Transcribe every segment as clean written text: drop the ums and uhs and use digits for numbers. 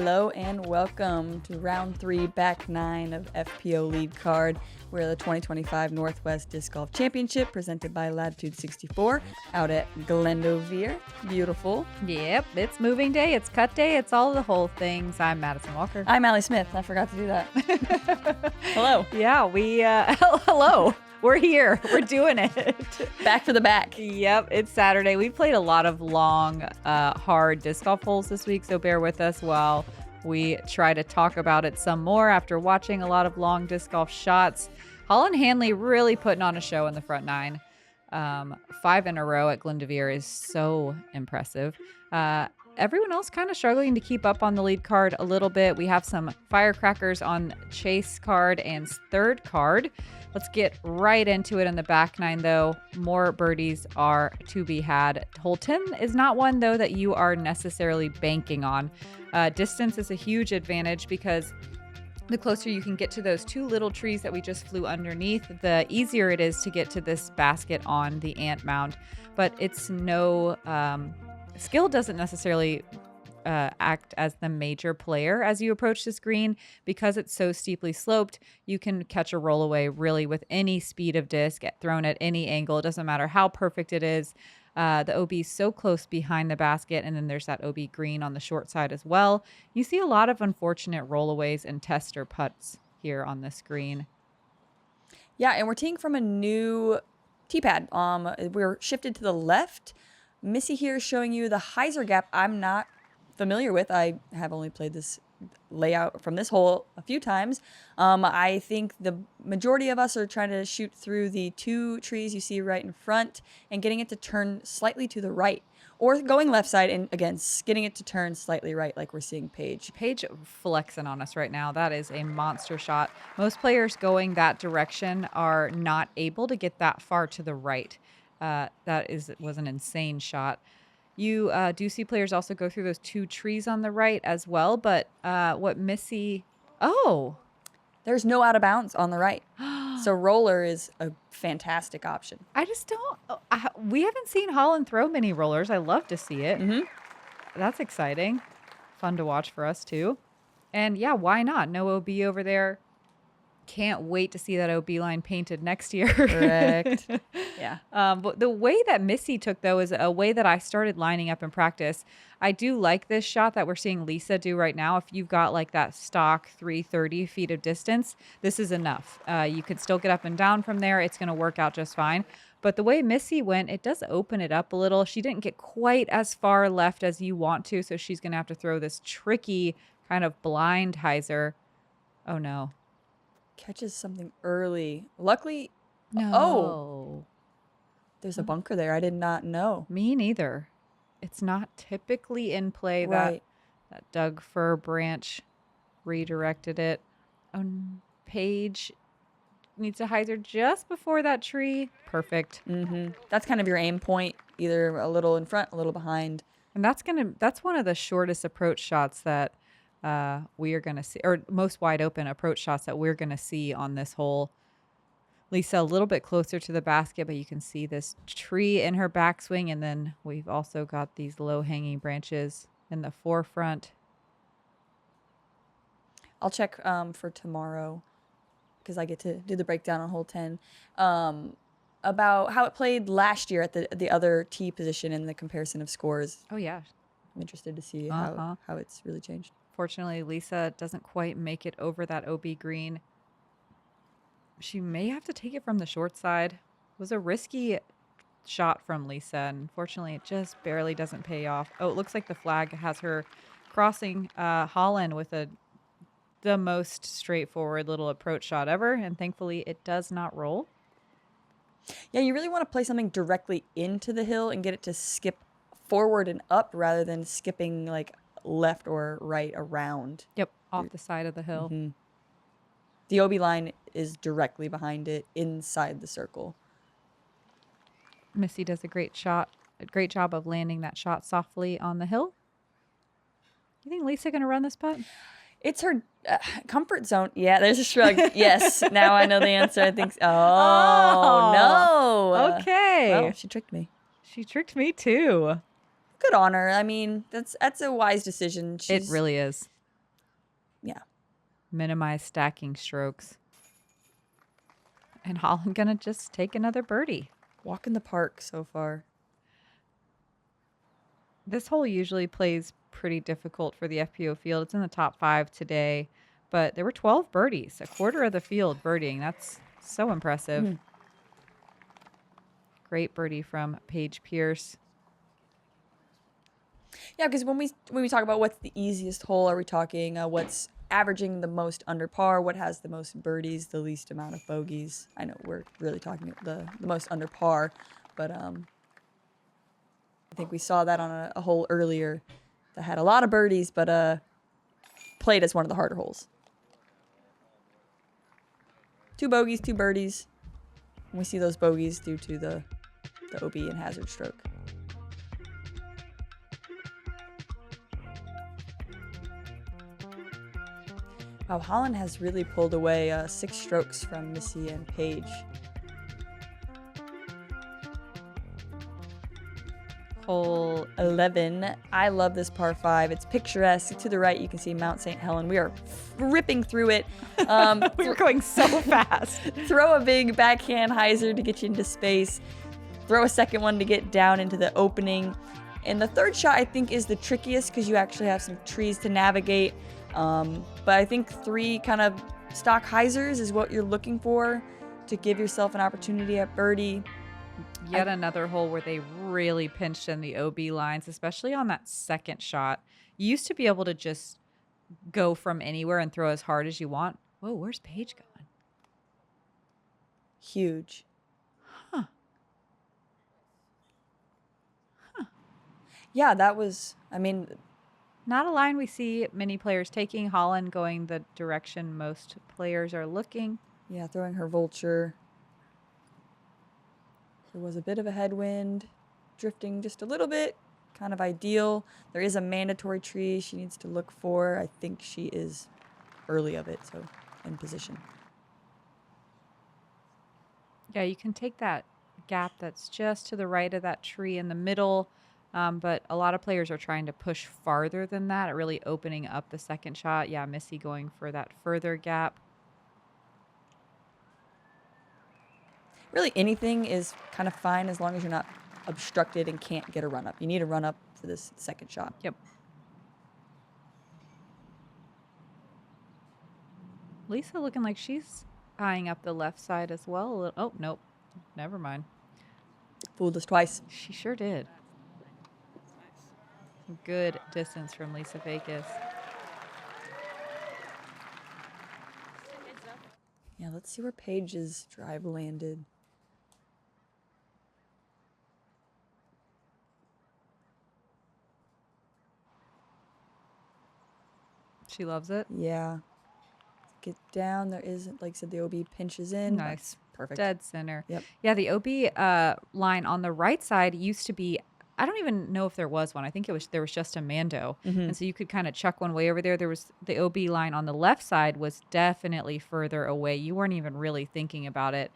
Hello and welcome to round 3, back 9 of FPO lead card. We're the 2025 Northwest Disc Golf Championship presented by Latitude 64 out at Glendoveer. Beautiful. Yep, it's moving day, it's cut day, it's all the whole things. I'm Madison Walker. I'm Allie Smith. I forgot to do that. Hello. Yeah, hello. We're here. We're doing it. Back for the back. Yep, it's Saturday. We played a lot of long, hard disc golf holes this week, so bear with us while we try to talk about it some more after watching a lot of long disc golf shots. Holyn Handley really putting on a show in the front 9. 5 in a row at Glendoveer is so impressive. Everyone else kind of struggling to keep up on the lead card a little bit. We have some firecrackers on chase card and third card. Let's get right into it in the back 9, though. More birdies are to be had. Hole 10 is not one, though, that you are necessarily banking on. Distance is a huge advantage because the closer you can get to those 2 little trees that we just flew underneath, the easier it is to get to this basket on the ant mound. But it's no... skill doesn't necessarily act as the major player as you approach this green. Because it's so steeply sloped, you can catch a rollaway really with any speed of disc, get thrown at any angle. It doesn't matter how perfect it is. The OB is so close behind the basket, and then there's that OB green on the short side as well. You see a lot of unfortunate rollaways and tester putts here on this green. Yeah, and we're teeing from a new tee pad. We're shifted to the left. Missy here is showing you the hyzer gap I'm not familiar with. I have only played this layout from this hole a few times. I think the majority of us are trying to shoot through the 2 trees you see right in front and getting it to turn slightly to the right, or going left side and again getting it to turn slightly right, like we're seeing Paige. Paige flexing on us right now. That is a monster shot. Most players going that direction are not able to get that far to the right. Was an insane shot. You do see players also go through those 2 trees on the right as well. But what Missy... Oh! There's no out of bounds on the right. So roller is a fantastic option. I just don't... we haven't seen Holyn throw many rollers. I love to see it. Mm-hmm. That's exciting. Fun to watch for us, too. And yeah, why not? No OB over there. Can't wait to see that OB line painted next year. Correct. Yeah. But the way that Missy took, though, is a way that I started lining up in practice. I do like this shot that we're seeing Lisa do right now. If you've got like that stock 330 feet of distance, this is enough. You can still get up and down from there. It's going to work out just fine. But the way Missy went, it does open it up a little. She didn't get quite as far left as you want to, so she's going to have to throw this tricky kind of blind hyzer. Oh, no. Catches something early. Luckily, No. Oh, there's a bunker there. I did not know. Me neither. It's not typically in play. Right. That Doug Fir branch redirected it. Paige needs a hyzer just before that tree. Perfect. Mm-hmm. That's kind of your aim point, either a little in front, a little behind. And that's one of the shortest approach shots that we are going to see, or most wide open approach shots that we're going to see on this hole. Lisa a little bit closer to the basket, but you can see this tree in her backswing, and then we've also got these low-hanging branches in the forefront. I'll check for tomorrow, because I get to do the breakdown on hole 10, about how it played last year at the other tee position in the comparison of scores. Oh, yeah. I'm interested to see how it's really changed. Fortunately, Lisa doesn't quite make it over that OB green. She may have to take it from the short side. It was a risky shot from Lisa, and unfortunately, it just barely doesn't pay off. Oh, it looks like the flag has her crossing Holyn with the most straightforward little approach shot ever, and thankfully, it does not roll. Yeah, you really want to play something directly into the hill and get it to skip forward and up rather than skipping like left or right around. Yep, off the side of the hill. Mm-hmm. The OB line is directly behind it, inside the circle. Missy does a great job of landing that shot softly on the hill. You think Lisa going to run this putt? It's her comfort zone. Yeah, there's a shrug. Yes, now I know the answer. I think. Oh, no. Okay. Well, she tricked me. She tricked me too. Good on her. I mean, that's a wise decision. It really is. yeah. Minimize stacking strokes. And Holyn gonna just take another birdie. Walk in the park so far. This hole usually plays pretty difficult for the FPO field. It's in the top 5 today, but there were 12 birdies, a quarter of the field birdieing. That's so impressive. Mm. Great birdie from Paige Pierce. Yeah, because when we talk about what's the easiest hole, are we talking what's averaging the most under par, what has the most birdies, the least amount of bogeys? I know we're really talking the most under par, but I think we saw that on a hole earlier that had a lot of birdies, but played as one of the harder holes. 2 bogeys, 2 birdies. And we see those bogeys due to the OB and hazard stroke. Wow, Holyn has really pulled away 6 strokes from Missy and Paige. Hole 11. I love this par 5. It's picturesque. To the right, you can see Mount St. Helen. We are ripping through it. we were going so fast. Throw a big backhand hyzer to get you into space. Throw a second one to get down into the opening. And the third shot, I think, is the trickiest because you actually have some trees to navigate. But I think 3 kind of stock hyzers is what you're looking for to give yourself an opportunity at birdie. Yet another hole where they really pinched in the OB lines, especially on that second shot. You used to be able to just go from anywhere and throw as hard as you want. Whoa, where's Paige going? Huge. Huh. Yeah, that was, I mean, not a line we see many players taking. Holyn going the direction most players are looking. yeah, throwing her vulture. There was a bit of a headwind, drifting just a little bit, kind of ideal. There is a mandatory tree she needs to look for. I think she is early of it, so in position. Yeah, you can take that gap that's just to the right of that tree in the middle, but a lot of players are trying to push farther than that, really opening up the second shot. Yeah, Missy going for that further gap. Really, anything is kind of fine as long as you're not obstructed and can't get a run up. You need a run up for this second shot. Yep. Lisa looking like she's eyeing up the left side as well. Oh, nope. Never mind. Fooled us twice. She sure did. Good distance from Lisa Fajkus. Yeah, let's see where Paige's drive landed. She loves it. Yeah. Get down. There is, like I said, the OB pinches in. Nice. That's perfect. Dead center. Yep. Yeah, the OB line on the right side used to be, I don't even know if there was one. I think there was just a Mando. And so you could kind of chuck one way over there. There was the OB line on the left side was definitely further away. You weren't even really thinking about it.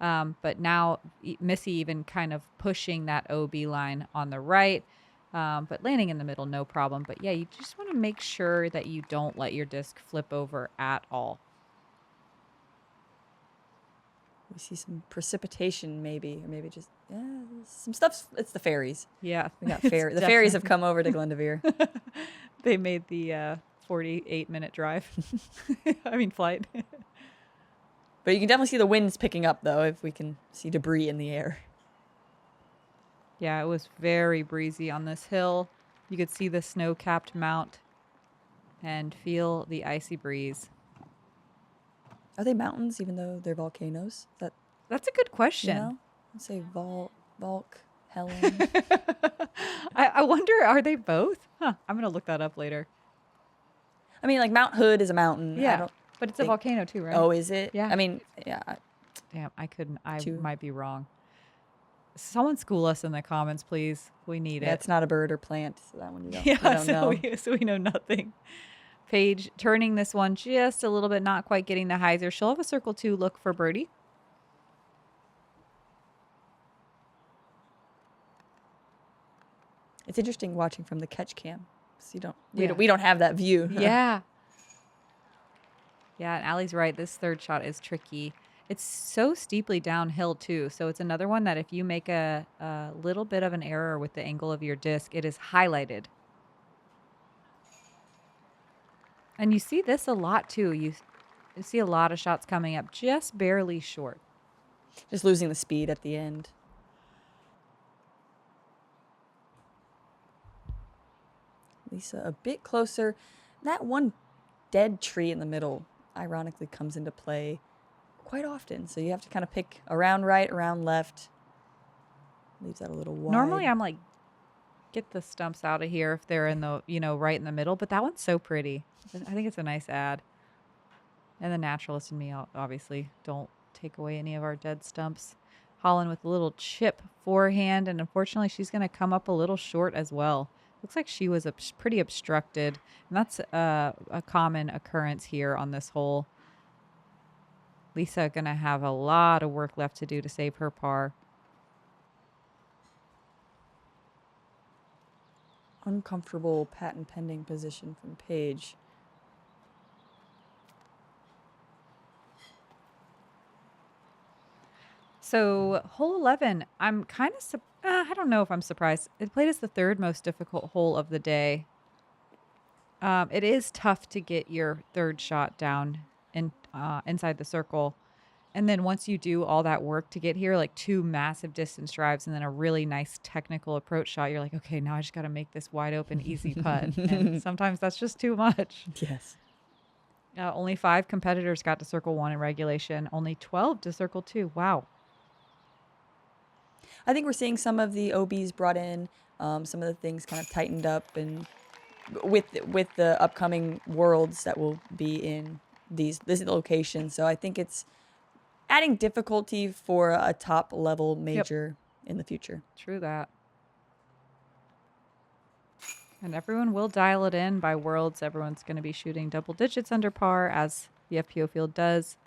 But now Missy even kind of pushing that OB line on the right. But landing in the middle, no problem. But yeah, you just want to make sure that you don't let your disc flip over at all. We see some precipitation maybe, or maybe just some stuff. It's the ferries. Yeah. We got the ferries have come over to Glendoveer. They made the 48-minute drive. I mean, flight. But you can definitely see the winds picking up, though, if we can see debris in the air. Yeah, it was very breezy on this hill. You could see the snow-capped mount and feel the icy breeze. Are they mountains, even though they're volcanoes? That's a good question. You know? I'd say Volk, Helen. I wonder, are they both? Huh, I'm going to look that up later. I mean, like Mount Hood is a mountain. Yeah, but it's a volcano too, right? Oh, is it? Yeah. I mean, yeah. Damn, I might be wrong. Someone school us in the comments, please. We need it. It's not a bird or plant, so that one you don't, so we know nothing. Paige turning this one just a little bit, not quite getting the hyzer. She'll have a circle 2 look for birdie. It's interesting watching from the catch cam. So we don't have that view. Yeah. Yeah, and Allie's right. This third shot is tricky. It's so steeply downhill too. So it's another one that if you make a little bit of an error with the angle of your disc, it is highlighted. And you see this a lot too. You see a lot of shots coming up just barely short. Just losing the speed at the end. Lisa a bit closer. That one dead tree in the middle ironically comes into play quite often. So you have to kind of pick around right, around left. Leaves that a little wide. Normally I'm like, get the stumps out of here if they're in the, right in the middle. But that one's so pretty. I think it's a nice ad. And the naturalist in me obviously don't take away any of our dead stumps. Holyn with a little chip forehand. And unfortunately, she's going to come up a little short as well. Looks like she was pretty obstructed. And that's a common occurrence here on this hole. Lisa going to have a lot of work left to do to save her par. Uncomfortable patent pending position from Paige. So hole 11, I'm kind of, I don't know if I'm surprised. It played as the third most difficult hole of the day. It is tough to get your third shot down inside the circle. And then once you do all that work to get here, like 2 massive distance drives and then a really nice technical approach shot, you're like, okay, now I just got to make this wide open, easy putt. And sometimes that's just too much. Yes. Only 5 competitors got to circle 1 in regulation. Only 12 to circle 2. Wow. I think we're seeing some of the OBs brought in, some of the things kind of tightened up, and with the upcoming worlds that will be in this location. So I think it's adding difficulty for a top level major in the future. True that. And everyone will dial it in by worlds. Everyone's going to be shooting double digits under par, as the FPO field does.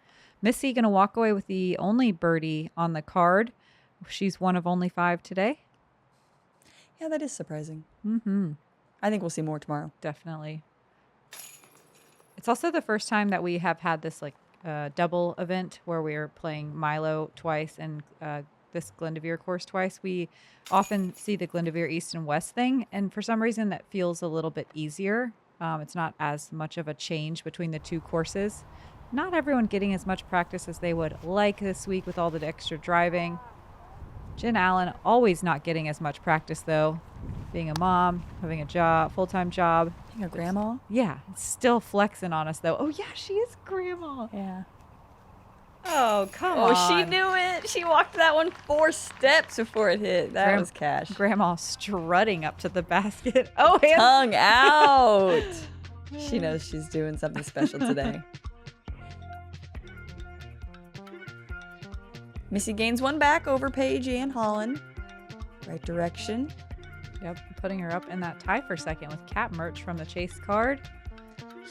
Missy going to walk away with the only birdie on the card. She's one of only 5 today. Yeah, that is surprising. Mm-hmm. I think we'll see more tomorrow. Definitely. It's also the first time that we have had this double event where we're playing Milo twice and this Glendoveer course twice. We often see the Glendoveer East and West thing, and for some reason that feels a little bit easier. It's not as much of a change between the 2 courses. Not everyone getting as much practice as they would like this week with all the extra driving. Jen Allen always not getting as much practice though. Being a mom, having a job, full-time job. Being a grandma? Yeah, it's still flexing on us though. Oh yeah, she is grandma. Yeah. Oh, come on. Oh, she knew it. She walked that one 4 steps before it hit. That was cash. Grandma strutting up to the basket. Oh, tongue out. She knows she's doing something special today. Missy gains 1 back over Paige and Holyn. Right direction. Yep, putting her up in that tie for second with cap merch from the chase card.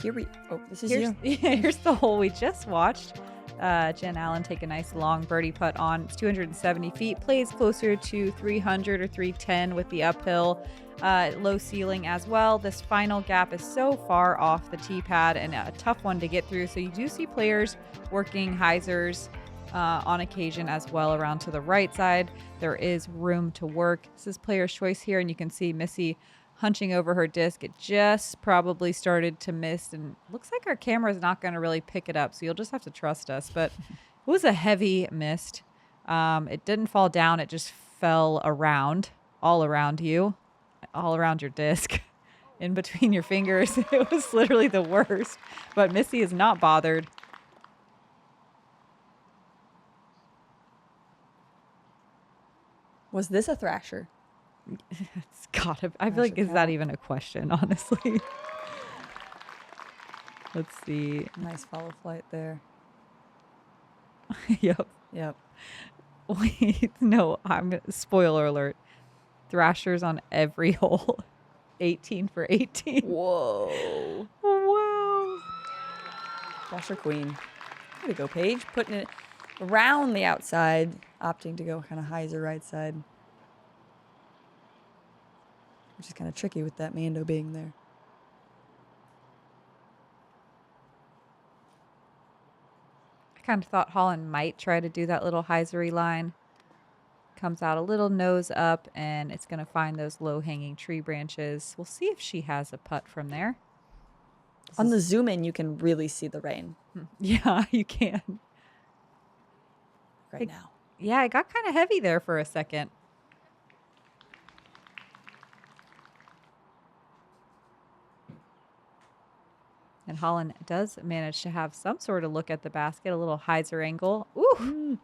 This is you. Here's the hole we just watched. Jen Allen take a nice long birdie putt on. It's 270 feet. Plays closer to 300 or 310 with the uphill. Low ceiling as well. This final gap is so far off the tee pad and a tough one to get through. So you do see players working hyzers on occasion as well around to the right side. There is room to work. This is player's choice here, and you can see Missy hunching over her disc. It just probably started to miss, and looks like our camera is not going to really pick it up, so you'll just have to trust us. But it was a heavy mist. It didn't fall down. It just fell around, all around you, all around your disc, in between your fingers. It was literally the worst, but Missy is not bothered. Was this a thrasher? It's gotta. I feel like, is that even a question, honestly? Let's see. Nice follow flight there. Yep. Wait, no, spoiler alert. Thrashers on every hole. 18 for 18. Whoa. Wow. Thrasher queen. There we go, Paige. Putting it around the outside, opting to go kind of hyzer right side. Which is kind of tricky with that Mando being there. I kind of thought Holyn might try to do that little hyzery line. Comes out a little nose up, and it's going to find those low-hanging tree branches. We'll see if she has a putt from there. On the zoom in, you can really see the rain. Yeah, you can. Right now. Yeah, it got kind of heavy there for a second. And Holyn does manage to have some sort of look at the basket, a little hyzer angle. Ooh.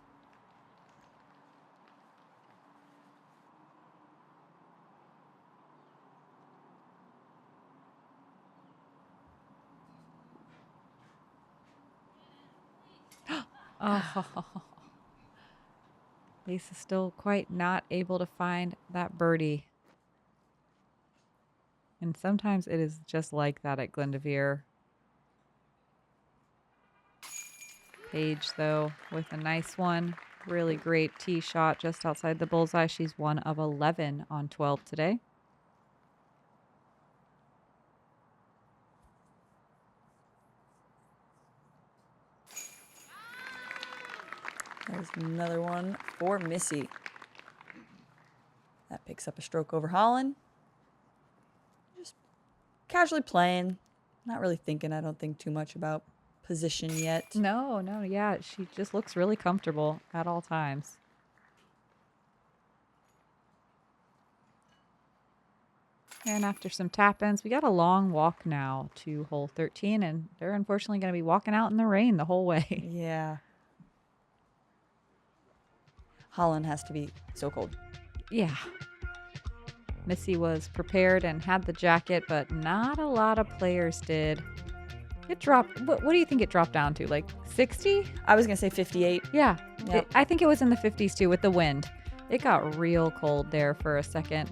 Oh. Lisa's still quite not able to find that birdie. And sometimes it is just like that at Glendoveer. Paige, though, with a nice one. Really great tee shot just outside the bullseye. She's 1 of 11 on 12 today. There's another one for Missy. That picks up a stroke over Holyn. Just casually playing. Not really thinking, I don't think, too much about position yet. No, yeah. She just looks really comfortable at all times. And after some tap-ins, we got a long walk now to hole 13, and they're unfortunately going to be walking out in the rain the whole way. Yeah. Holyn has to be so cold. Yeah. Missy was prepared and had the jacket, but not a lot of players did. It dropped. What do you think it dropped down to? Like 60? I was going to say 58. Yeah. Yep. I think it was in the 50s too with the wind. It got real cold there for a second.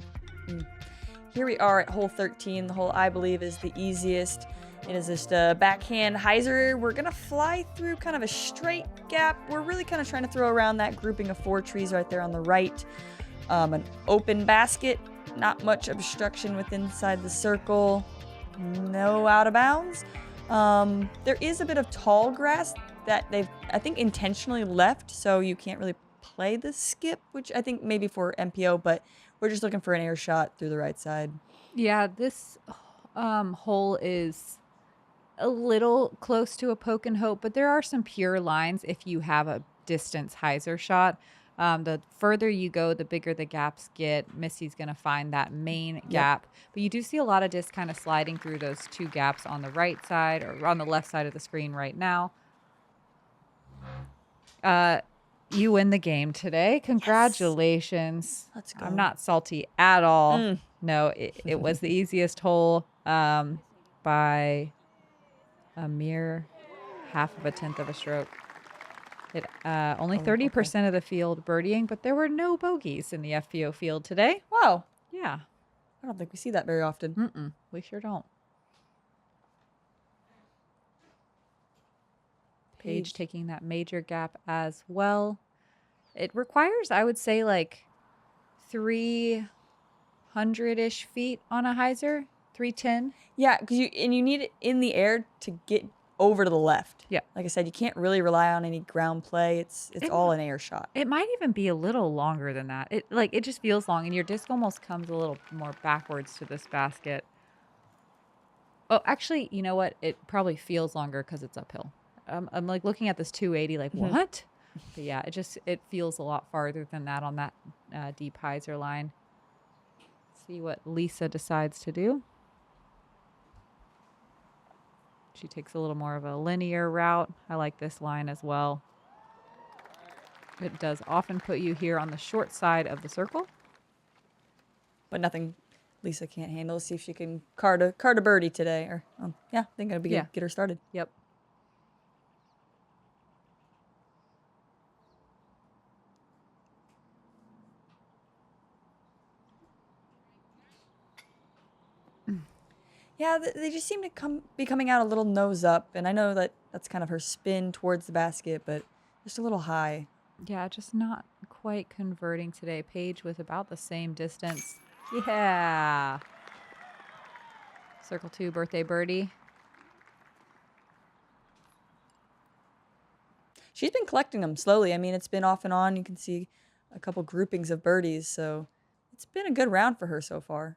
Here we are at hole 13. The hole I believe is the easiest. It is just a backhand hyzer. We're going to fly through kind of a straight gap. We're really kind of trying to throw around that grouping of 4 trees right there on the right. An open basket. Not much obstruction with inside the circle. No out of bounds. There is a bit of tall grass that they've, I think, intentionally left, so you can't really play the skip, which I think maybe for MPO, but we're just looking for an air shot through the right side. Yeah, this hole is a little close to a poke and hope, but there are some pure lines if you have a distance hyzer shot. The further you go, the bigger the gaps get. Missy's going to find that main gap. But you do see a lot of disc kind of sliding through those 2 gaps on the right side or on the left side of the screen right now. You win the game today. Congratulations. Yes. Let's go. I'm not salty at all. No, it was the easiest hole by a mere half of a tenth of a stroke. Only 30% of the field birdieing, but there were no bogeys in the FPO field today. Wow. Yeah. I don't think we see that very often. We sure don't. Paige taking that major gap as well. It requires, I would say, like 300-ish feet on a hyzer, 310. Yeah, because you need it in the air to get over to the left. Yeah. Like I said, you can't really rely on any ground play. It's all an air shot. It might even be a little longer than that. It just feels long, and your disc almost comes a little more backwards to this basket. Oh, actually, you know what? It probably feels longer because it's uphill. I'm like looking at this 280, like what? But yeah, it feels a lot farther than that on that deep hyzer line. See what Lisa decides to do. She takes a little more of a linear route. I like this line as well. It does often put you here on the short side of the circle. But nothing Lisa can't handle. See if she can card a birdie today. Or yeah, I think it'll be good. Get her started. Yep. Yeah, they just seem to be coming out a little nose up, and I know that's kind of her spin towards the basket, but just a little high. Yeah, just not quite converting today. Paige with about the same distance. Yeah. Circle 2, birthday birdie. she's been collecting them slowly. I mean, it's been off and on. You can see a couple groupings of birdies, so it's been a good round for her so far.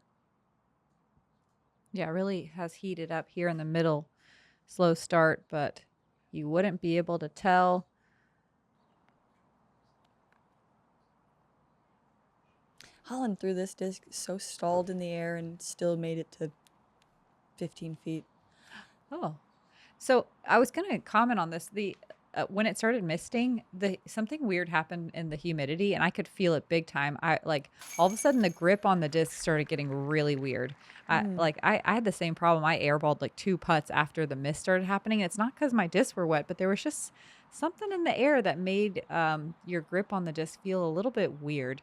Yeah, it really has heated up here in the middle. Slow start, but you wouldn't be able to tell. Holyn threw this disc so stalled in the air and still made it to 15 feet. Oh, so I was going to comment on this. When it started misting, something weird happened in the humidity, and I could feel it big time. I like all of a sudden the grip on the disc started getting really weird. I had the same problem. I airballed like 2 putts after the mist started happening. It's not because my discs were wet, but there was just something in the air that made your grip on the disc feel a little bit weird.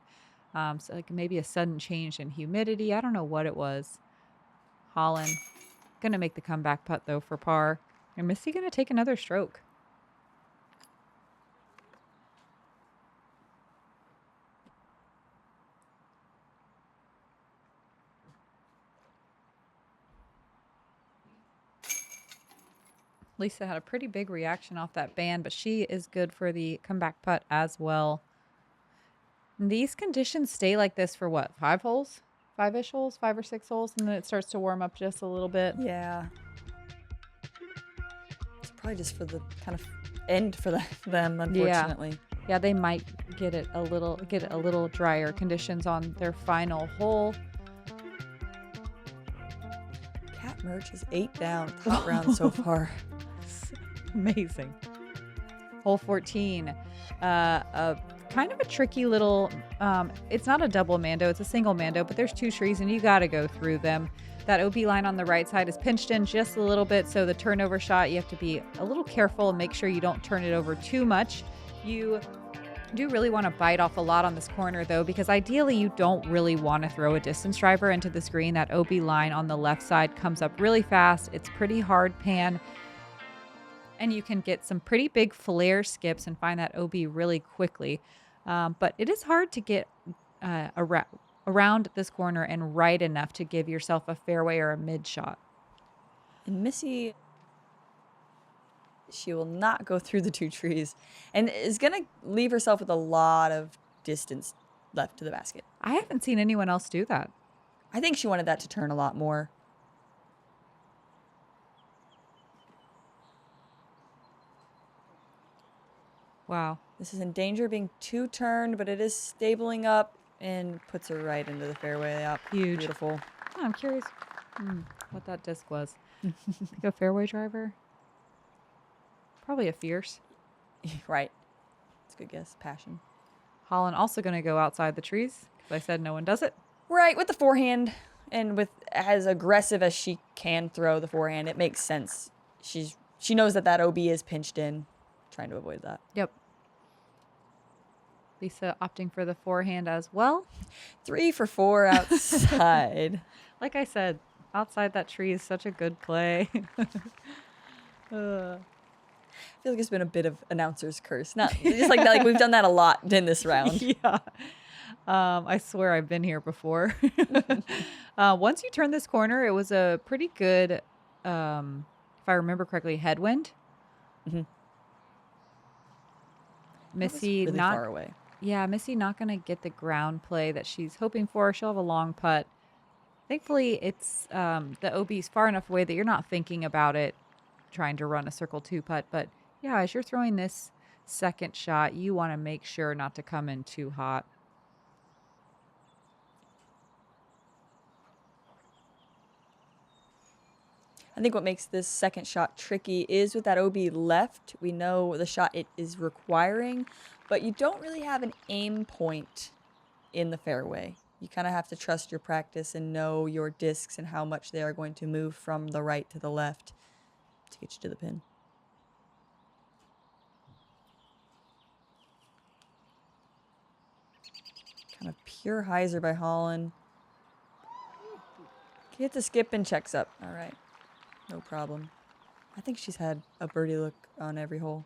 So like maybe a sudden change in humidity. I don't know what it was. Holyn gonna make the comeback putt though for par. And Missy gonna take another stroke. Lisa had a pretty big reaction off that band, but she is good for the comeback putt as well. And these conditions stay like this for what, 5 holes? 5-ish holes, 5 or 6 holes, and then it starts to warm up just a little bit. Yeah. It's probably just for the kind of end for them, unfortunately. Yeah, they might get a little drier conditions on their final hole. Cat Merch is 8 down. Top round so far. Amazing. Hole 14. Kind of a tricky little, it's not a double mando, it's a single mando, but there's 2 trees and you got to go through them. That OB line on the right side is pinched in just a little bit, so the turnover shot, you have to be a little careful and make sure you don't turn it over too much. You do really want to bite off a lot on this corner though, because ideally you don't really want to throw a distance driver into this green. That OB line on the left side comes up really fast. It's pretty hard pan. And you can get some pretty big flare skips and find that OB really quickly. But it is hard to get around this corner and right enough to give yourself a fairway or a mid shot. And Missy, she will not go through the 2 trees and is going to leave herself with a lot of distance left to the basket. I haven't seen anyone else do that. I think she wanted that to turn a lot more. Wow. This is in danger of being too turned, but it is stabling up and puts her right into the fairway. Yep. Huge. Beautiful. Oh, I'm curious what that disc was. Think a fairway driver? Probably a fierce. Right. That's a good guess. Passion. Holyn also going to go outside the trees because I said no one does it. Right. With the forehand and with as aggressive as she can throw the forehand, it makes sense. She knows that OB is pinched in. Trying to avoid that. Yep. Lisa opting for the forehand as well. 3 for 4 outside. Like I said, outside that tree is such a good play. I feel like it's been a bit of announcer's curse. Not just like that, like we've done that a lot in this round. Yeah. I swear I've been here before. Once you turn this corner, it was a pretty good, if I remember correctly, headwind. Mm-hmm. Missy really not far away. Yeah, Missy not going to get the ground play that she's hoping for. She'll have a long putt. Thankfully, it's the OB's far enough away that you're not thinking about it, trying to run a circle 2 putt. But yeah, as you're throwing this second shot, you want to make sure not to come in too hot. I think what makes this second shot tricky is with that OB left, we know the shot it is requiring, but you don't really have an aim point in the fairway. You kind of have to trust your practice and know your discs and how much they are going to move from the right to the left to get you to the pin. Kind of pure hyzer by Holyn. Gets a skip and checks up. All right. No problem. I think she's had a birdie look on every hole.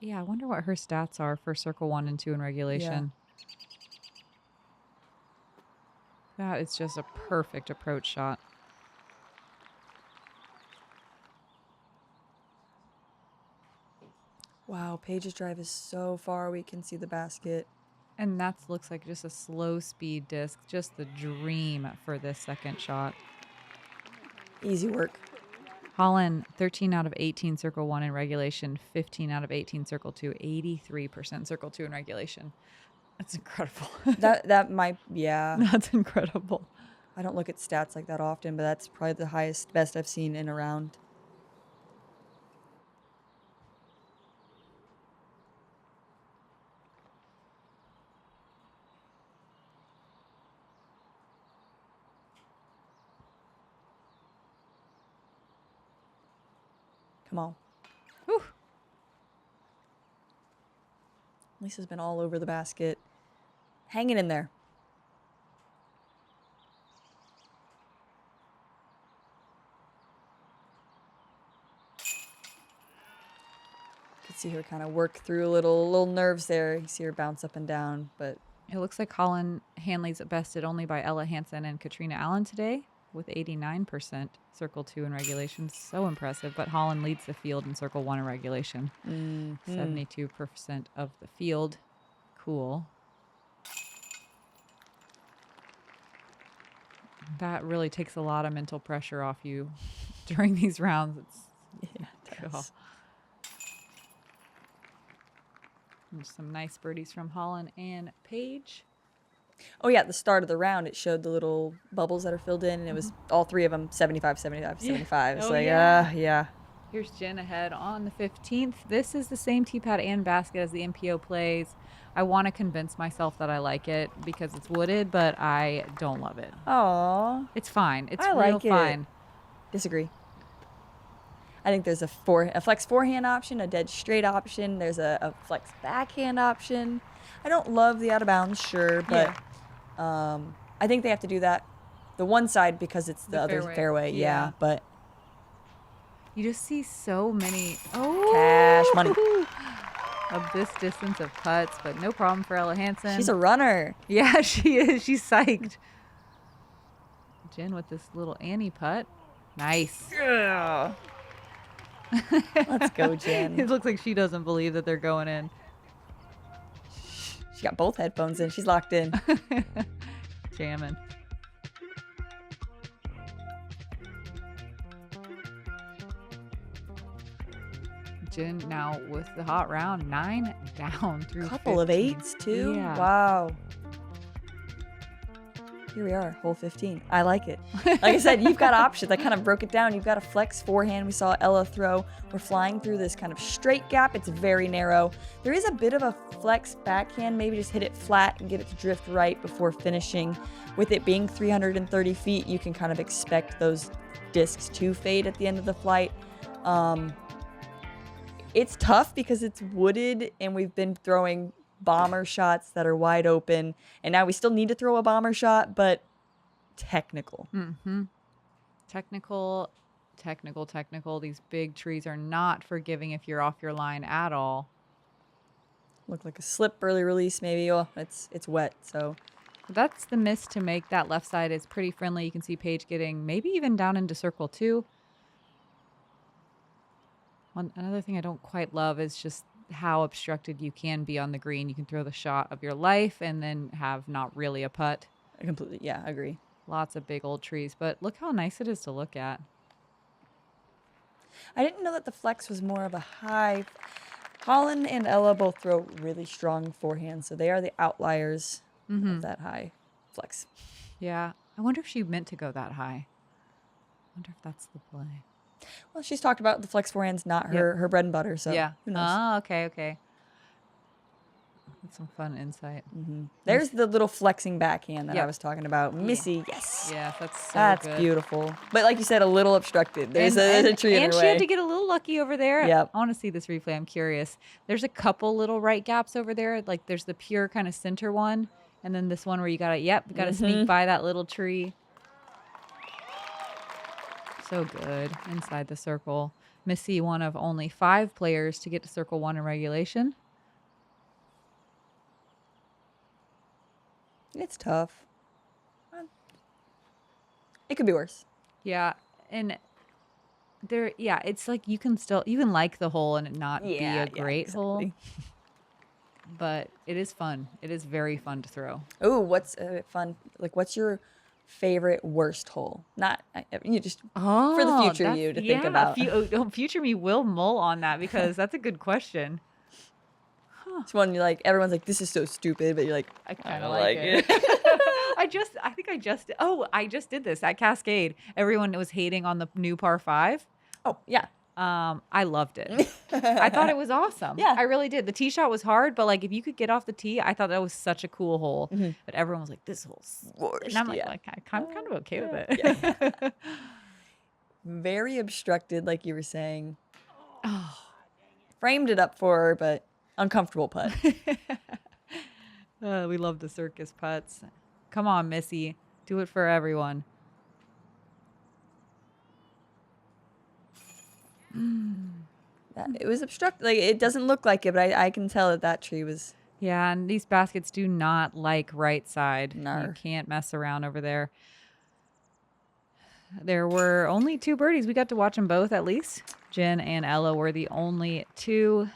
Yeah, I wonder what her stats are for circle 1 and 2 in regulation. Yeah. That is just a perfect approach shot. Wow, Paige's drive is so far we can see the basket. And that looks like just a slow speed disc, just the dream for this second shot. Easy work. Holyn, 13 out of 18 circle 1 in regulation, 15 out of 18 circle 2, 83% circle 2 in regulation. That's incredible. That might, yeah. That's incredible. I don't look at stats like that often, but that's probably the best I've seen in a round. Come on. Whew. Lisa's been all over the basket. Hanging in there. Could see her kind of work through a little nerves there. You see her bounce up and down, but It looks like Holyn Handley's bested only by Ella Hansen and Katrina Allen today with 89% circle 2 in regulation. So impressive. But Holyn leads the field in circle 1 in regulation. 72% of the field. Cool. That really takes a lot of mental pressure off you during these rounds. yeah, it does. There's some nice birdies from Holyn and Paige. Oh, yeah, at the start of the round, it showed the little bubbles that are filled in, and it was all three of them 75, 75, 75. It's Oh, like, yeah. yeah. Here's Jen ahead on the 15th. This is the same tee pad and basket as the NPO plays. I want to convince myself that I like it because it's wooded, but I don't love it. Aw, It's fine. It's I real like it. fine. disagree. I think there's a flex forehand option, a dead straight option. There's a flex backhand option. I don't love the out of bounds, sure, but I think they have to do that the one side because it's the other fairway. Yeah, but you just see so many cash money of this distance of putts, but no problem for Ella Hansen. She's a runner. Yeah, she is. She's psyched. Jen with this little Annie putt. Nice. Yeah. Let's go, Jen. It looks like she doesn't believe that they're going in. She got both headphones in. She's locked in. Jamming. Jen now with the hot round, 9 down through Couple of 15. eights too. Yeah. Wow. Here we are, hole 15. I like it. Like I said, you've got options. I kind of broke it down. You've got a flex forehand. We saw Ella throw. We're flying through this kind of straight gap. It's very narrow. There is a bit of a flex backhand. Maybe just hit it flat and get it to drift right before finishing. With it being 330 feet, you can kind of expect those discs to fade at the end of the flight. It's tough because it's wooded and we've been throwing bomber shots that are wide open, and now we still need to throw a bomber shot, but technical. Technical. These big trees are not forgiving if you're off your line at all. Look like a slip early release maybe. Oh, it's wet, so That's the miss to make. That left side is pretty friendly. You can see Paige getting maybe even down into circle 2. Another thing I don't quite love is just how obstructed you can be on the green. You can throw the shot of your life and then have not really a putt. I completely, yeah, agree. Lots of big old trees, but look how nice it is to look at. I didn't know that the flex was more of a high. Holyn and Ella both throw really strong forehand, so they are the outliers of that high flex. Yeah. I wonder if she meant to go that high. I wonder if that's the play. Well, she's talked about the flex forehand's not her bread and butter, so yeah. who knows? Oh, okay. That's some fun insight. There's the little flexing backhand that I was talking about. Missy, yes. Yeah, that's so That's good. beautiful. But like you said, a little obstructed. There's a tree in her way. And she had to get a little lucky over there. Yep. I want to see this replay. I'm curious. There's a couple little right gaps over there. Like there's the pure kind of center one. And then this one where you gotta sneak by that little tree. So good. Inside the circle. Missy, one of only 5 players to get to circle 1 in regulation. It's tough. It could be worse. Yeah. And Yeah, it's like you can like the hole and it not be a great hole, exactly. but it is fun. It is very fun to throw. Oh, what's fun? Like, what's your favorite worst hole? Not you just for the Oh, future you to think yeah. about. Future me will mull on that because that's a good question. It's one you like. Everyone's like, "This is so stupid," but you're like, I "I kind of don't like it. it." I just did this at Cascade. Everyone was hating on the new par 5. Oh yeah, I loved it. I thought it was awesome. Yeah. I really did. The tee shot was hard, but like if you could get off the tee, I thought that was such a cool hole. But everyone was like, "This hole's," worst. and I'm like, Yeah. I'm kind of okay with it. Yeah. Very obstructed, like you were saying. Oh. Framed it up for her, but uncomfortable putt. We love the circus putts. Come on, Missy. Do it for everyone. It was obstructed. Like, it doesn't look like it, but I can tell that tree was. Yeah, and these baskets do not like right side. Nar. You can't mess around over there. There were only 2 birdies. We got to watch them both at least. Jen and Ella were the only 2.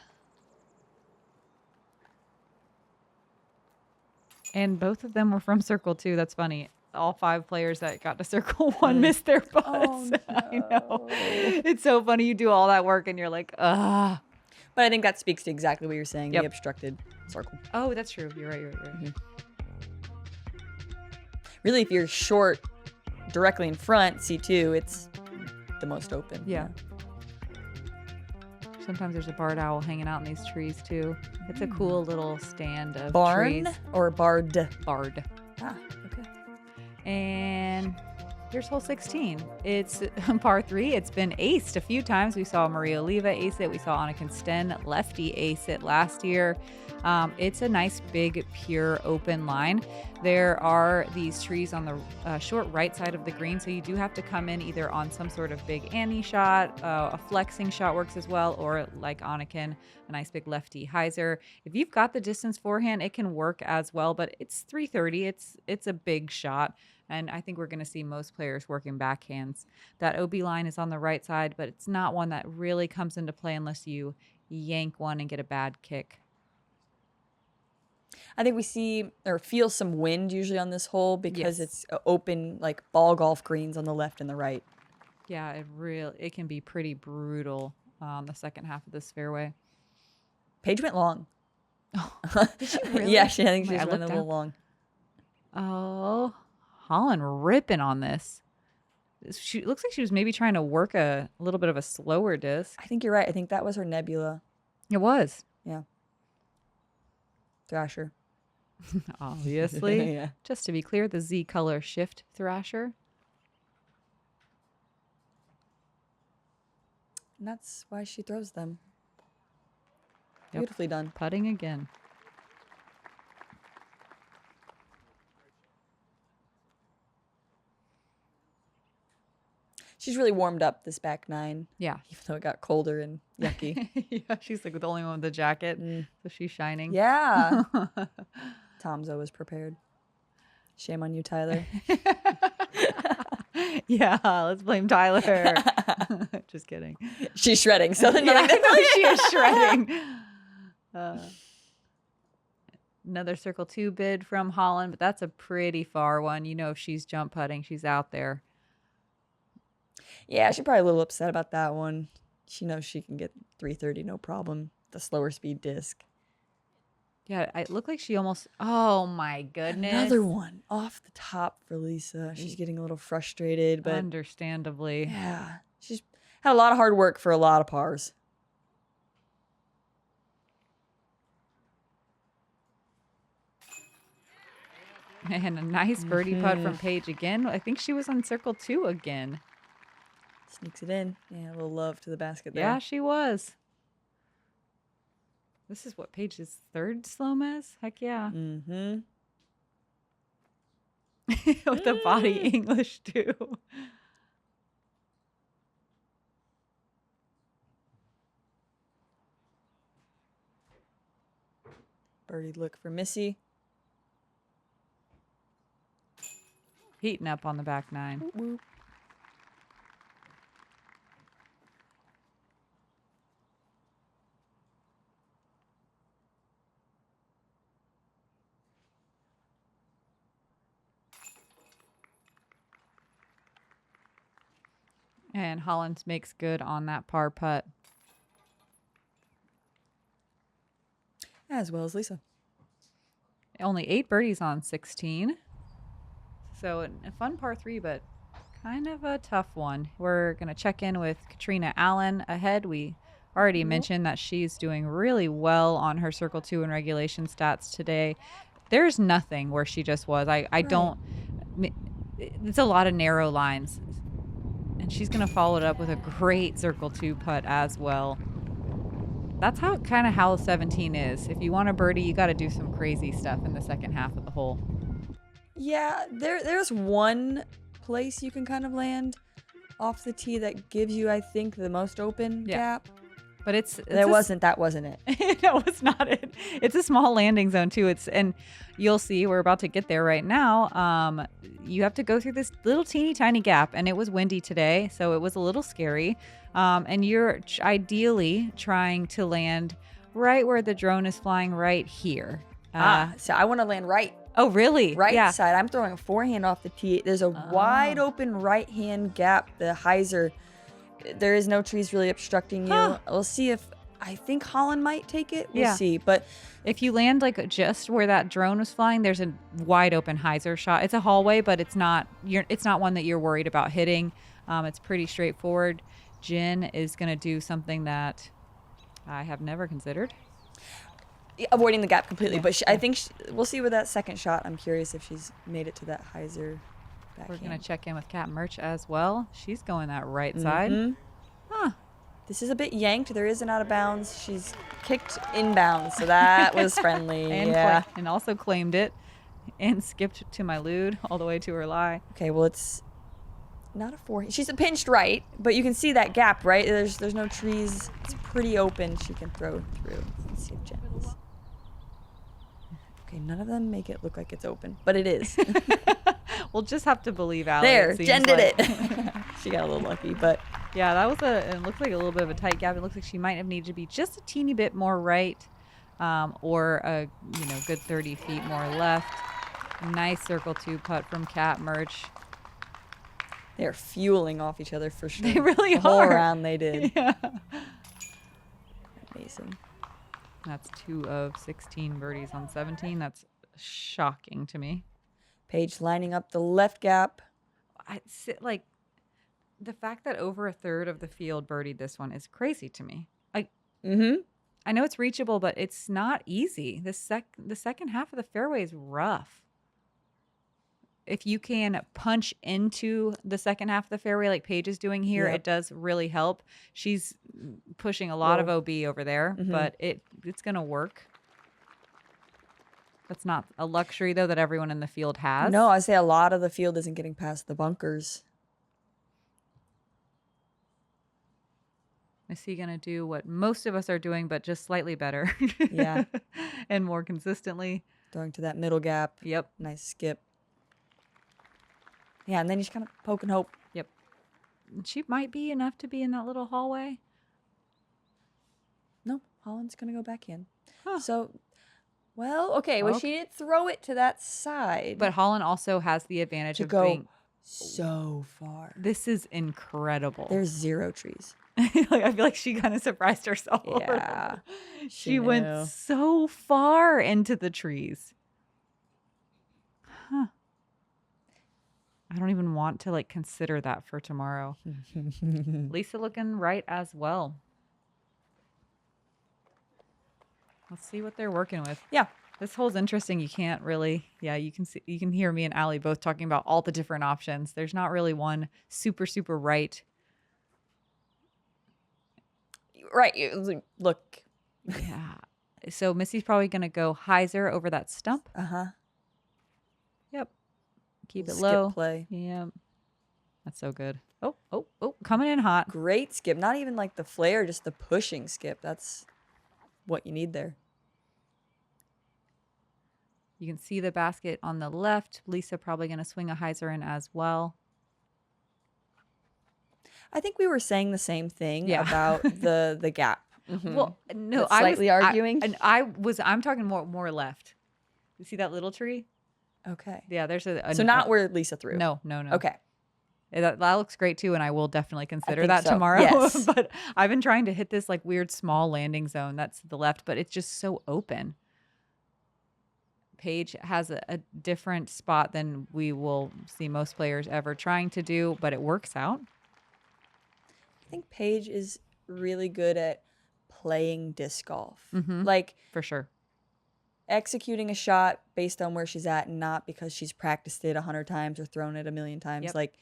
And both of them were from Circle 2. That's funny. All 5 players that got to Circle 1 missed their putts. Oh, no. I know. It's so funny. You do all that work and you're like, ugh. But I think that speaks to exactly what you're saying, Yep. the obstructed circle. Oh, that's true. You're right. Really, if you're short directly in front, C2, it's the most open. Yeah. Sometimes there's a barred owl hanging out in these trees too. It's a cool little stand of Barn trees. or barred? Barred. Ah, okay. And here's hole 16. It's par 3. It's been aced a few times. We saw Maria Oliva ace it. We saw Annika Sten lefty ace it last year. It's a nice, big, pure, open line. There are these trees on the short right side of the green, so you do have to come in either on some sort of big Annie shot, a flexing shot works as well, or like Anakin, a nice big lefty hyzer. If you've got the distance forehand, it can work as well, but it's 330. It's a big shot, and I think we're going to see most players working backhands. That OB line is on the right side, but it's not one that really comes into play unless you yank one and get a bad kick. I think we see or feel some wind usually on this hole because Yes. it's open, like ball golf greens on the left and the right. Yeah, it can be pretty brutal on the second half of this fairway. Paige went long. Did she really? Yeah, I think she Wait, I just went a looked little down. long. Oh, Holyn ripping on this. She looks like she was maybe trying to work a little bit of a slower disc. I think you're right. I think that was her Nebula. It was. Yeah. Thrasher. Obviously. Yeah. Just to be clear, the Z color shift Thrasher. And that's why she throws them. Yep. Beautifully done. Putting again. She's really warmed up this back nine, Yeah. even though it got colder and yucky. Yeah, she's like the only one with the jacket, so she's shining. Yeah. Tom's always prepared. Shame on you, Tyler. Yeah, let's blame Tyler. Just kidding. She's shredding, so then Yeah, like, she is shredding. Another circle 2 bid from Holyn, but that's a pretty far one. You know, if she's jump putting, she's out there. Yeah, she's probably a little upset about that one. She knows she can get 330 no problem. The slower speed disc. Yeah, it looked like she almost. Oh my goodness! Another one off the top for Lisa. She's getting a little frustrated, but Understandably. yeah, she's had a lot of hard work for a lot of pars. And a nice birdie putt from Paige again. I think she was on circle 2 again. Sneaks it in. Yeah, a little love to the basket there. Yeah, she was. This is what, Paige's third Jomez? Heck yeah. Mm-hmm. With the body English too. Birdie look for Missy. Heating up on the back nine. Whoop, whoop. And Holland makes good on that par putt. As well as Lisa. Only 8 birdies on 16. So a fun par 3, but kind of a tough one. We're going to check in with Katrina Allen ahead. We already mentioned that she's doing really well on her Circle 2 and regulation stats today. There's nothing where she just was. I don't. It's a lot of narrow lines. And she's going to follow it up with a great Circle 2 putt as well. That's how 17 is. If you want a birdie, you got to do some crazy stuff in the second half of the hole. Yeah, there's one place you can kind of land off the tee that gives you, I think, the most open gap. But that wasn't it. No, it's not it. It's a small landing zone too. And you'll see we're about to get there right now. You have to go through this little teeny tiny gap, and it was windy today, so it was a little scary. And you're ideally trying to land right where the drone is flying, right here. So I want to land right. Oh, really? Right side. I'm throwing a forehand off the tee. There's a wide open right hand gap. The hyzer. There is no trees really obstructing you. We'll see if I think Holyn might take it. We'll see. But if you land like just where that drone was flying, there's a wide open hyzer shot. It's a hallway, but it's not one that you're worried about hitting. It's pretty straightforward. Jen is going to do something that I have never considered. Avoiding the gap completely. But I think we'll see with that second shot. I'm curious if she's made it to that hyzer. We're going to check in with Kat Merch as well. She's going that right side. This is a bit yanked. There is an out of bounds. She's kicked inbounds, so that was friendly. And also claimed it and skipped to my lead all the way to her lie. Okay, well, it's not a forehand. She's a pinched right, but you can see that gap, right? There's no trees. It's pretty open. She can throw through. Let's see if Jen is. Okay, none of them make it look like it's open, but it is. We'll just have to believe Allie. There, Jen did it. She got a little lucky, but yeah, that was it looks like a little bit of a tight gap. It looks like she might have needed to be just a teeny bit more right, or a good 30 feet more left. Nice Circle 2 putt from Kat Merch. They're fueling off each other for sure. They really the whole are. round they did. Yeah. Amazing. That's 2 of 16 birdies on 17. That's shocking to me. Paige lining up the left gap. The fact that over a third of the field birdied this one is crazy to me. I know it's reachable, but it's not easy. The second half of the fairway is rough. If you can punch into the second half of the fairway like Paige is doing here, it does really help. She's pushing a lot of OB over there, but it's going to work. That's not a luxury, though, that everyone in the field has. No, I say a lot of the field isn't getting past the bunkers. Is he going to do what most of us are doing, but just slightly better? Yeah. And more consistently. Throwing to that middle gap. Yep. Nice skip. Yeah, and then you just kind of poke and hope. Yep. She might be enough to be in that little hallway. No, Holland's going to go back in. So... Well, okay. Well, she did throw it to that side. But Holyn also has the advantage to of go being so far. This is incredible. There's 0 trees. I feel like she kind of surprised herself. Yeah. She went so far into the trees. I don't even want to consider that for tomorrow. Lisa looking right as well. Let's see what they're working with. Yeah. This hole's interesting. You can't really, you can hear me and Allie both talking about all the different options. There's not really one super, super right. Right. Look. Yeah. So Missy's probably going to go hyzer over that stump. Yep. Keep it low. Skip play. Yep. That's so good. Oh, coming in hot. Great skip. Not even like the flare, just the pushing skip. That's what you need there. You can see the basket on the left. Lisa probably going to swing a hyzer in as well. I think we were saying the same thing about the gap. Well, no, That's slightly arguing. I'm talking more left. You see that little tree? Okay. Yeah, there's so not where Lisa threw. No. Okay. That looks great too, and I will definitely consider think that so. tomorrow. Yes. But I've been trying to hit this like weird small landing zone that's to the left, but it's just so open. Paige has a different spot than we will see most players ever trying to do, but it works out. I think Paige is really good at playing disc golf. Mm-hmm. Like For sure. executing a shot based on where she's at, and not because she's practiced it 100 times or thrown it a million times. Yep. Like,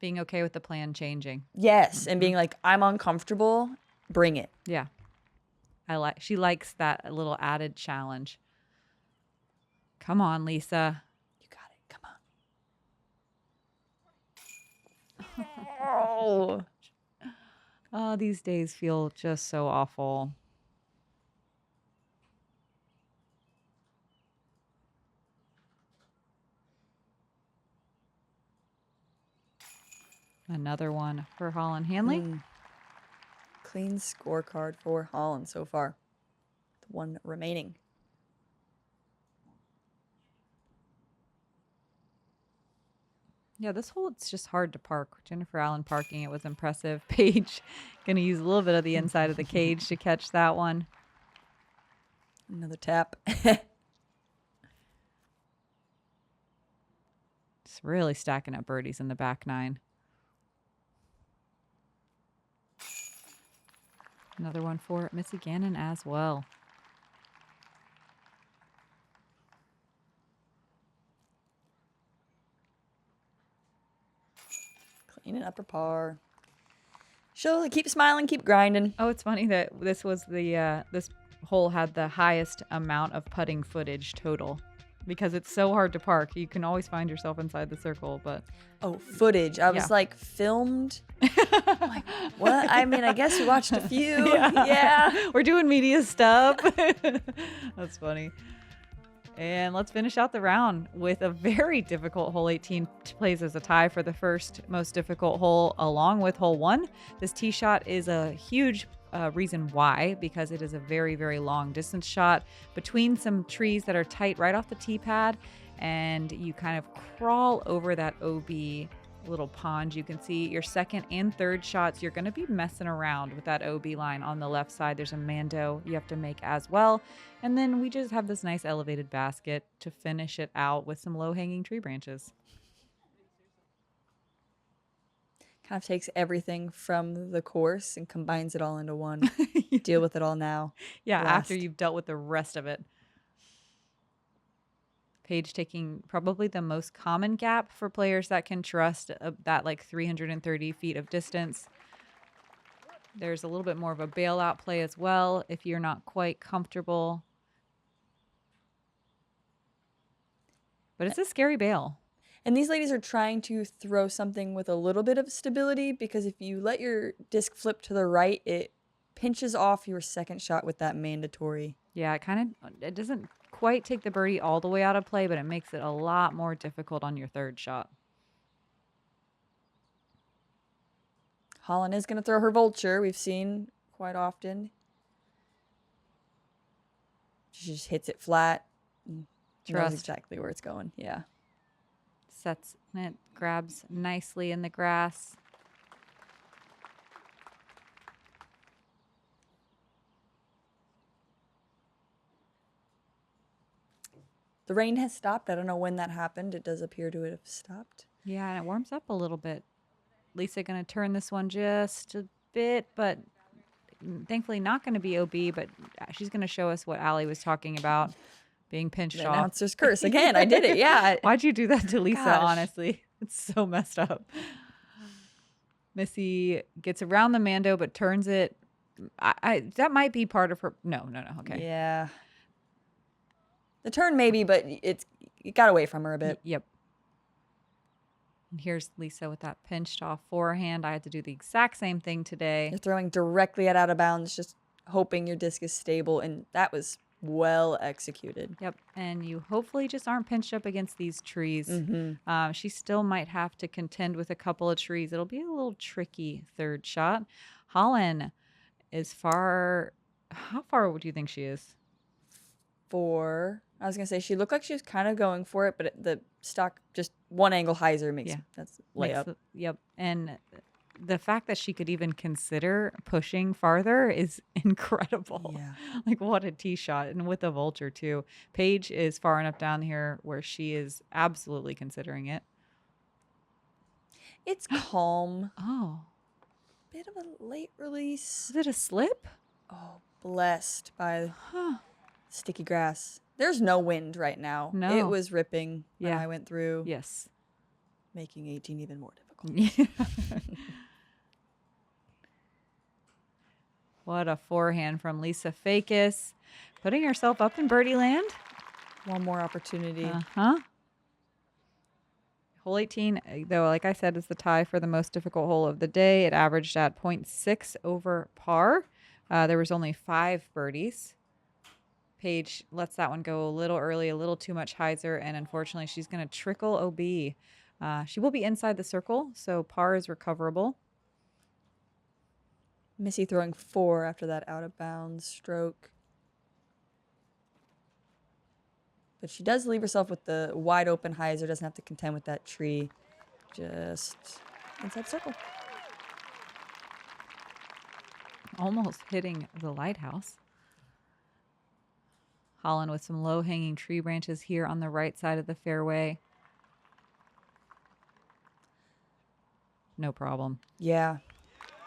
being okay with the plan changing. yes, and being like, I'm uncomfortable, bring it. Yeah. She likes that little added challenge. Come on, Lisa. You got it. Come on. Oh, these days feel just so awful. Another one for Holyn Handley. Clean scorecard for Holyn so far. The one remaining. Yeah, this hole, it's just hard to park. Jennifer Allen parking it was impressive. Paige going to use a little bit of the inside of the cage to catch that one. Another tap. Just really stacking up birdies in the back nine. Another one for Missy Gannon as well. Clean and upper par. She'll keep smiling, keep grinding. Oh, it's funny that this was the this hole had the highest amount of putting footage total because it's so hard to park. You can always find yourself inside the circle, but Oh, footage. I was like, filmed? I'm like, what? I mean, I guess we watched a few. Yeah. We're doing media stuff. That's funny. And let's finish out the round with a very difficult hole 18 plays as a tie for the first most difficult hole along with hole 1. This tee shot is a huge reason why, because it is a very, very long distance shot between some trees that are tight right off the tee pad, and you kind of crawl over that OB little pond. You can see your second and third shots. You're going to be messing around with that OB line on the left side. There's a mando you have to make as well. And then we just have this nice elevated basket to finish it out with some low-hanging tree branches. Kind of takes everything from the course and combines it all into one. Deal with it all now. Yeah, Blast. after you've dealt with the rest of it. Paige taking probably the most common gap for players that can trust that like 330 feet of distance. There's a little bit more of a bailout play as well if you're not quite comfortable. But it's a scary bail. And these ladies are trying to throw something with a little bit of stability, because if you let your disc flip to the right, it pinches off your second shot with that mandatory. Yeah, it doesn't quite take the birdie all the way out of play, but it makes it a lot more difficult on your third shot. Holyn is going to throw her vulture. We've seen quite often. She just hits it flat. Trust. Knows exactly where it's going. Yeah. Sets it, grabs nicely in the grass. The rain has stopped. I don't know when that happened. It does appear to have stopped. Yeah, and it warms up a little bit. Lisa going to turn this one just a bit, but thankfully not going to be OB, but she's going to show us what Allie was talking about, being pinched The off. announcer's curse. Again, I did it. Yeah. Why'd you do that to Lisa, Gosh. honestly? It's so messed up. Missy gets around the mando, but turns it. That might be part of her. No. Okay. Yeah. The turn maybe, but it got away from her a bit. Yep. And here's Lisa with that pinched off forehand. I had to do the exact same thing today. You're throwing directly at out of bounds, just hoping your disc is stable, and that was well executed. Yep. And you hopefully just aren't pinched up against these trees. She still might have to contend with a couple of trees. It'll be a little tricky third shot. Holyn is how far would you think she is? I was going to say, she looked like she was kind of going for it, but the stock, just one angle hyzer makes, that's layup. Yep. And the fact that she could even consider pushing farther is incredible. Yeah. Like, what a tee shot. And with the vulture, too. Paige is far enough down here where she is absolutely considering it. It's calm. Oh. Bit of a late release. Is it a slip? Oh, blessed by sticky grass. There's no wind right now. No. It was ripping when I went through. Yes. Making 18 even more difficult. Yeah. What a forehand from Lisa Fajkus. Putting herself up in birdie land. One more opportunity. Hole 18, though, like I said, is the tie for the most difficult hole of the day. It averaged at 0.6 over par. There was only 5 birdies. Paige lets that one go a little early, a little too much hyzer, and unfortunately, she's going to trickle OB. She will be inside the circle, so par is recoverable. Missy throwing 4 after that out of bounds stroke. But she does leave herself with the wide open hyzer, doesn't have to contend with that tree. Just inside circle. Almost hitting the lighthouse. Holyn with some low-hanging tree branches here on the right side of the fairway. No problem. Yeah.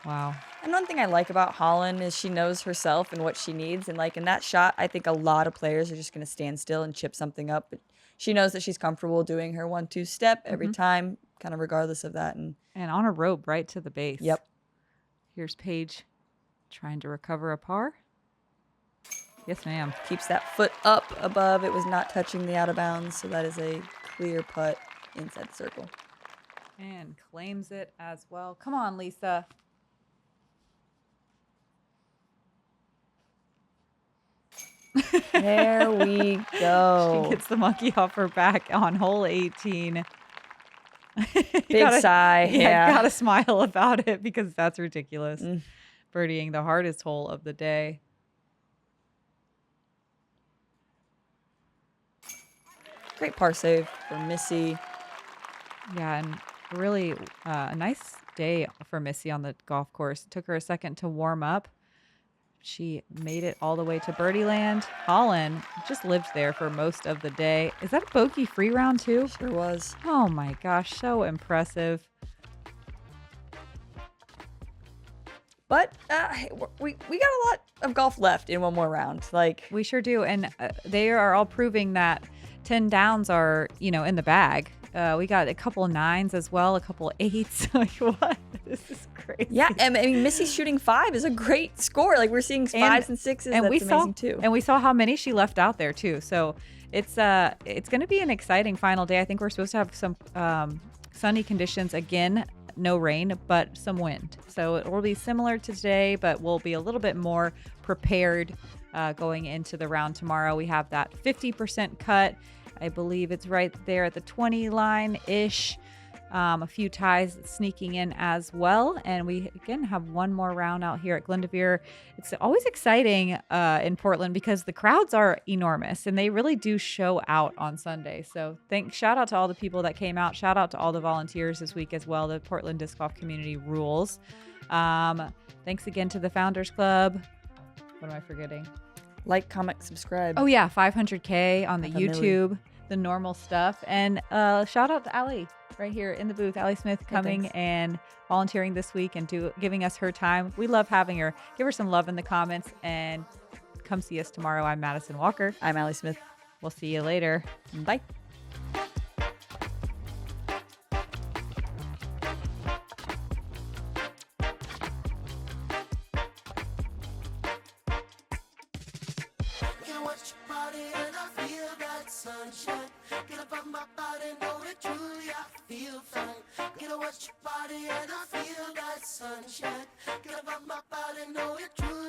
Wow. And one thing I like about Holyn is she knows herself and what she needs. And like in that shot, I think a lot of players are just going to stand still and chip something up. But she knows that she's comfortable doing her 1-2 step every time, kind of regardless of that. And on a rope right to the base. Yep. Here's Paige trying to recover a par. Yes, ma'am. Keeps that foot up above. It was not touching the out of bounds. So that is a clear putt inside the circle. And claims it as well. Come on, Lisa. There we go. She gets the monkey off her back on hole 18. Big sigh. Yeah. Gotta smile about it because that's ridiculous. Birdieing the hardest hole of the day. Great par save for Missy. Yeah, and really a nice day for Missy on the golf course. It took her a second to warm up. She made it all the way to birdie land. Holyn just lived there for most of the day. Is that a bogey-free round too? Sure was. Oh my gosh, so impressive. But we got a lot of golf left in one more round. Like we sure do, and they are all proving that 10 downs are, in the bag. We got a couple of 9s as well, a couple of 8s. Like, what? This is crazy. Yeah, I mean, Missy's shooting 5 is a great score. Like, we're seeing 5s and 6s. And that's amazing, too. And we saw how many she left out there, too. So it's going to be an exciting final day. I think we're supposed to have some sunny conditions again. No rain, but some wind. So it will be similar to today, but we'll be a little bit more prepared going into the round tomorrow. We have that 50% cut. I believe it's right there at the 20 line-ish. A few ties sneaking in as well. And we, again, have one more round out here at Glendoveer. It's always exciting in Portland because the crowds are enormous and they really do show out on Sunday. So shout out to all the people that came out. Shout out to all the volunteers this week as well. The Portland Disc Golf community rules. Thanks again to the Founders Club. What am I forgetting? Like, comment, subscribe. Oh, yeah. 500K on the YouTube. The normal stuff. And shout out to Allie right here in the booth. Allie Smith coming and volunteering this week and giving us her time. We love having her. Give her some love in the comments and come see us tomorrow. I'm Madison Walker. I'm Allie Smith. We'll see you later. Bye. Sunshine, get up on my body, know that truly I feel fine. Get up, watch your body, and I feel that sunshine. Get up on my body, know it truly.